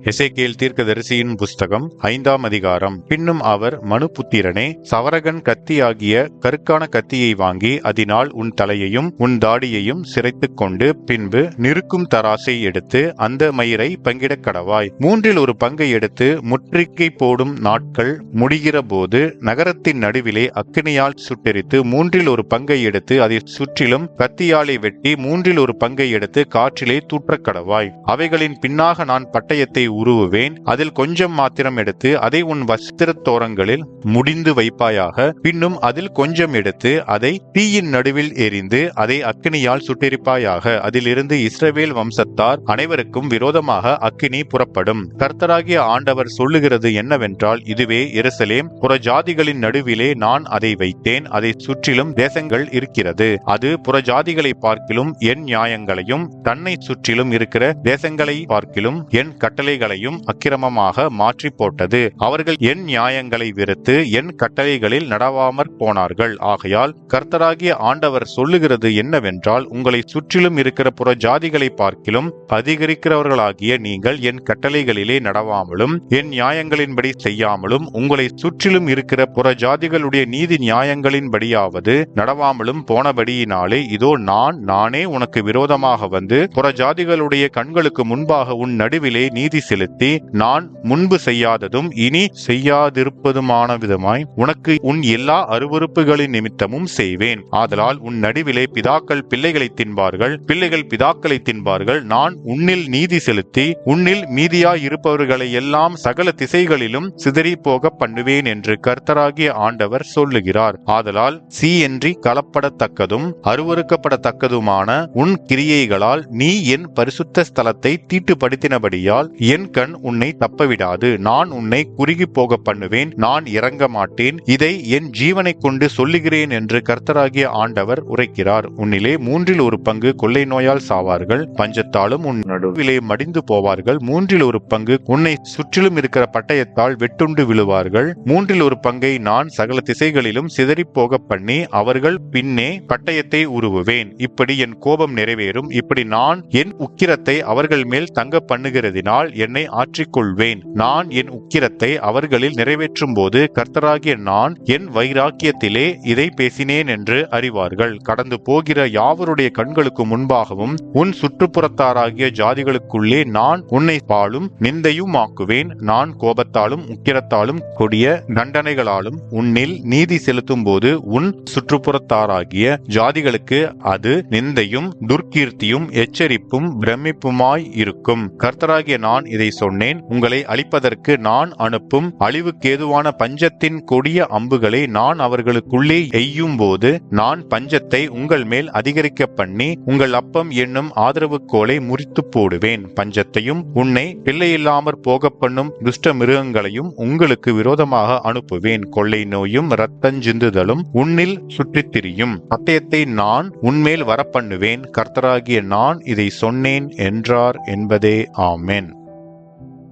எசேக்கியேல் தீர்க்கதரிசியின் புஸ்தகம் 5ஆம் அதிகாரம். பின்னும் அவர், மனுபுத்திரனே, சவரகன் கத்தியாகிய கருக்கான கத்தியை வாங்கி அதனால் உன் தலையையும் உன் தாடியையும் சிரைத்துக் கொண்டு பின்பு நிறுக்கும் தராசை எடுத்து அந்த மயிரை பங்கிடக் கடவாய். 1/3 பங்கை எடுத்து முற்றுகை போடும் நாட்கள் முடிகிற போது நகரத்தின் நடுவிலே அக்கினியால் சுட்டெரித்து 1/3 பங்கை எடுத்து அதை சுற்றிலும் கத்தியாலை வெட்டி 1/3 பங்கை எடுத்து காற்றிலே தூற்றக் கடவாய். அவைகளின் பின்னாக நான் பட்டயத்தை உருவுவேன். அதில் கொஞ்சம் மாத்திரம் எடுத்து அதை உன் வஸ்திரத்தோரங்களில் முடிந்து வைப்பாயாக. பின்னும் அதில் கொஞ்சம் எடுத்து அதை தீயின் நடுவில் எரிந்து அதை அக்கினியால் சுட்டெரிப்பாயாக. அதிலிருந்து இஸ்ரவேல் வம்சத்தார் அனைவருக்கும் விரோதமாக அக்கினி புறப்படும். கர்த்தராகிய ஆண்டவர் சொல்லுகிறது என்னவென்றால், இதுவே எருசலேம், புறஜாதிகளின் நடுவிலே நான் அதை வைத்தேன். அதை சுற்றிலும் தேசங்கள் இருக்கிறது. அது புறஜாதிகளை பார்க்கிலும் என் நியாயங்களையும் தன்னை சுற்றிலும் இருக்கிற தேசங்களை பார்க்கிலும் என் கட்டளைகளையும் அக்கிரமமாக மாற்றி போட்டது. அவர்கள் என் நியாயங்களை வெறுத்து என் கட்டளைகளில் நடவாமற் போனார்கள். ஆகையால் கர்த்தராகிய ஆண்டவர் சொல்லுகிறது என்னவென்றால், உங்களை சுற்றிலும் இருக்கிற புற ஜாதிகளை பார்க்கிலும் அதிகரிக்கிறவர்களாகிய நீங்கள் என் கட்டளைகளிலே நடவாமலும் என் நியாயங்களின்படி செய்யாமலும் உங்களை சுற்றிலும் இருக்கிற புற ஜாதிகளுடைய நீதி நியாயங்களின்படியாவது நடவாமலும் போனபடியினாலே இதோ நானே உனக்கு விரோதமாக வந்து புற ஜாதிகளுடைய கண்களுக்கு முன்பாக உன் நடுவிலே நீதி செலுத்தி நான் முன்பு செய்யாததும் இனி செய்யாதிருப்பதுமான விதமாய் உனக்கு உன் எல்லா அருவருப்புகளின் நிமித்தமும் செய்வேன். ஆதலால் உன் நடுவிலே பிதாக்கள் பிள்ளைகளை தின்பார்கள், பிள்ளைகள் பிதாக்களை தின்பார்கள். நான் உன்னில் நீதி செலுத்தி உன்னில் மீதியாய் இருப்பவர்களை எல்லாம் சகல திசைகளிலும் சிதறி போக பண்ணுவேன் என்று கர்த்தராகிய ஆண்டவர் சொல்லுகிறார். ஆதலால் சீயன்றி கலப்படத்தக்கதும் அருவருக்கப்படத்தக்கதுமான உன் கிரியைகளால் நீ என் பரிசுத்த ஸ்தலத்தை தீட்டுப்படுத்தினபடியால் என் கண் உன்னை தப்பவிடாது. நான் உன்னை குறுகி போக பண்ணுவேன். நான் இறங்க மாட்டேன். இதை என் ஜீவனை கொண்டு சொல்லுகிறேன் என்று கர்த்தராகிய ஆண்டவர் உரைக்கிறார். உன்னிலே 1/3 பங்கு கொள்ளை நோயால் சாவார்கள், பஞ்சத்தாலும் உன் நடுவிலே மடிந்து போவார்கள். 1/3 பங்கு உன்னை சுற்றிலும் இருக்கிற பட்டயத்தால் வெட்டுண்டு விழுவார்கள். 1/3 பங்கை நான் சகல திசைகளிலும் சிதறி போக பண்ணி அவர்கள் பின்னே பட்டயத்தை உருவுவேன். இப்படி என் கோபம் நிறைவேறும். இப்படி நான் என் உக்கிரத்தை அவர்கள் மேல் தங்க பண்ணுகிறதினால் என்னை ஆற்றிக்கொள்வேன். நான் என் உக்கிரத்தை அவர்களில் நிறைவேற்றும் போது கர்த்தராகிய நான் என் வைராக்கியத்திலே இதை பேசினேன் என்று அறிவார்கள். கடந்து போகிற யாவருடைய கண்களுக்கு முன்பாகவும் உன் சுற்றுப்புறத்தாராகிய ஜாதிகளுக்குள்ளே நான் உன்னை பாழும் நிந்தையும் ஆக்குவேன். நான் கோபத்தாலும் உக்கிரத்தாலும் கொடிய தண்டனைகளாலும் உன்னில் நீதி செலுத்தும் போது உன் சுற்றுப்புறத்தாராகிய ஜாதிகளுக்கு அது நிந்தையும் துர்க்கீர்த்தியும் எச்சரிப்பும் பிரமிப்புமாய் இருக்கும். கர்த்தராகிய நான் இதை சொன்னேன். உங்களை அழிப்பதற்கு நான் அனுப்பும் அழிவுக்கேதுவான பஞ்சத்தின் கொடிய அம்புகளை நான் அவர்களுக்குள்ளே எய்யும் போது நான் பஞ்சத்தை உங்கள் மேல் அதிகரிக்க பண்ணி உங்கள் அப்பம் என்னும் ஆதரவு கோலை முறித்து போடுவேன். பஞ்சத்தையும் உன்னை பிள்ளையில்லாமற் போக பண்ணும் துஷ்ட மிருகங்களையும் உங்களுக்கு விரோதமாக அனுப்புவேன். கொள்ளை நோயும் இரத்தஞ்சிந்துதலும் உன்னில் சுற்றித் திரியும். பட்டயத்தை நான் உன்மேல் வரப்பண்ணுவேன். கர்த்தராகிய நான் இதை சொன்னேன் என்றார் என்பதே. ஆமென்.